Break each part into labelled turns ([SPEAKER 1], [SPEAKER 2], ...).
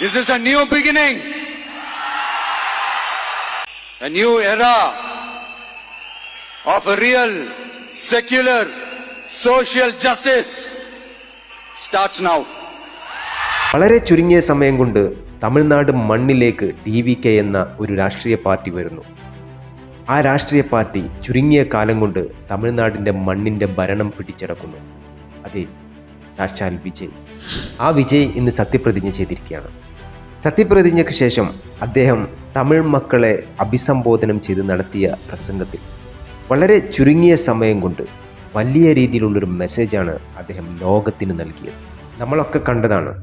[SPEAKER 1] This is a new beginning. A new era of a real, secular, social justice starts now.
[SPEAKER 2] വളരെ ചുരുങ്ങിയ സമയം കൊണ്ട് തമിഴ്നാട് മണ്ണിലേക്ക് TVK എന്ന ഒരു രാഷ്ട്രീയ പാർട്ടി വരുന്നു. ആ രാഷ്ട്രീയ പാർട്ടി ചുരുങ്ങിയ കാലം കൊണ്ട് തമിഴ്നാടിൻ്റെ മണ്ണിൻ്റെ ഭരണം പിടിച്ചെടുക്കുന്നു. അതെ, സാക്ഷാൽ വിജയ്. ആ വിജയ് ഇന്ന് സത്യപ്രതിജ്ഞ ചെയ്തിരിക്കുകയാണ്. സത്യപ്രതിജ്ഞയ്ക്ക് ശേഷം അദ്ദേഹം തമിഴ് മക്കളെ അഭിസംബോധനം ചെയ്ത് നടത്തിയ പ്രസംഗത്തിൽ വളരെ ചുരുങ്ങിയ സമയം കൊണ്ട് വലിയ രീതിയിലുള്ളൊരു മെസ്സേജാണ് അദ്ദേഹം ലോകത്തിന് നൽകിയത്. നമ്മളൊക്കെ കണ്ടതാണ്.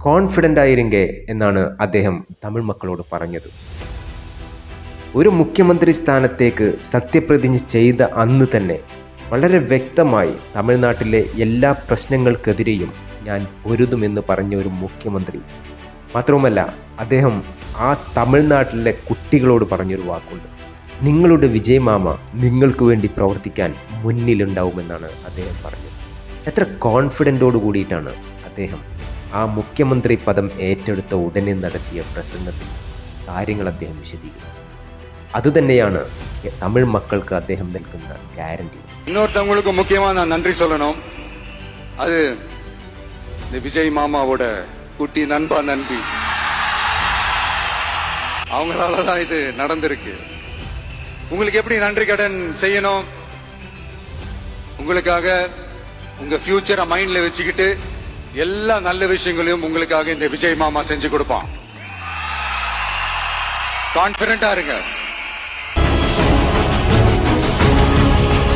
[SPEAKER 2] കോൺഫിഡൻ്റ് ആയിരുങ്കെ എന്നാണ് അദ്ദേഹം തമിഴ് മക്കളോട് പറഞ്ഞത്. ഒരു മുഖ്യമന്ത്രി സ്ഥാനത്തേക്ക് സത്യപ്രതിജ്ഞ ചെയ്ത അന്ന് തന്നെ വളരെ വ്യക്തമായി തമിഴ്നാട്ടിലെ എല്ലാ പ്രശ്നങ്ങൾക്കെതിരെയും ഞാൻ പൊരുതുമെന്ന് പറഞ്ഞ ഒരു മുഖ്യമന്ത്രി. മാത്രവുമല്ല, അദ്ദേഹം ആ തമിഴ്നാട്ടിലെ കുട്ടികളോട് പറഞ്ഞൊരു വാക്കുണ്ട്. നിങ്ങളുടെ വിജയ് മാമ നിങ്ങൾക്ക് വേണ്ടി പ്രവർത്തിക്കാൻ മുന്നിലുണ്ടാവുമെന്നാണ് അദ്ദേഹം പറഞ്ഞത്. എത്ര കോൺഫിഡൻറ്റോട് കൂടിയിട്ടാണ് അദ്ദേഹം ആ മുഖ്യമന്ത്രി പദം ഏറ്റെടുത്ത ഉടനെ നടത്തിയ പ്രസംഗത്തിൽ കാര്യങ്ങൾ അദ്ദേഹം വിശദീകരിച്ചു. അതുതന്നെയാണ് തമിഴ് മക്കൾക്ക് അദ്ദേഹം നൽകുന്ന ഗ്യാരണ്ടി.
[SPEAKER 1] இன்னொருத்தவங்களுக்கு முக்கியமா நான் நன்றி சொல்லணும். அது இந்த விஜய் மாமாவோட குட்டி நண்பா நண்பி, அவங்களாலதான் இது நடந்திருக்கு. உங்களுக்கு எப்படி நன்றி கடன் செய்யணும்? உங்களுக்காக உங்க ஃபியூச்சரை மைண்ட்ல வச்சுக்கிட்டு எல்லா நல்ல விஷயங்களையும் உங்களுக்காக இந்த விஜய் மாமா செஞ்சு கொடுப்பான். கான்பிடண்டா இருங்க.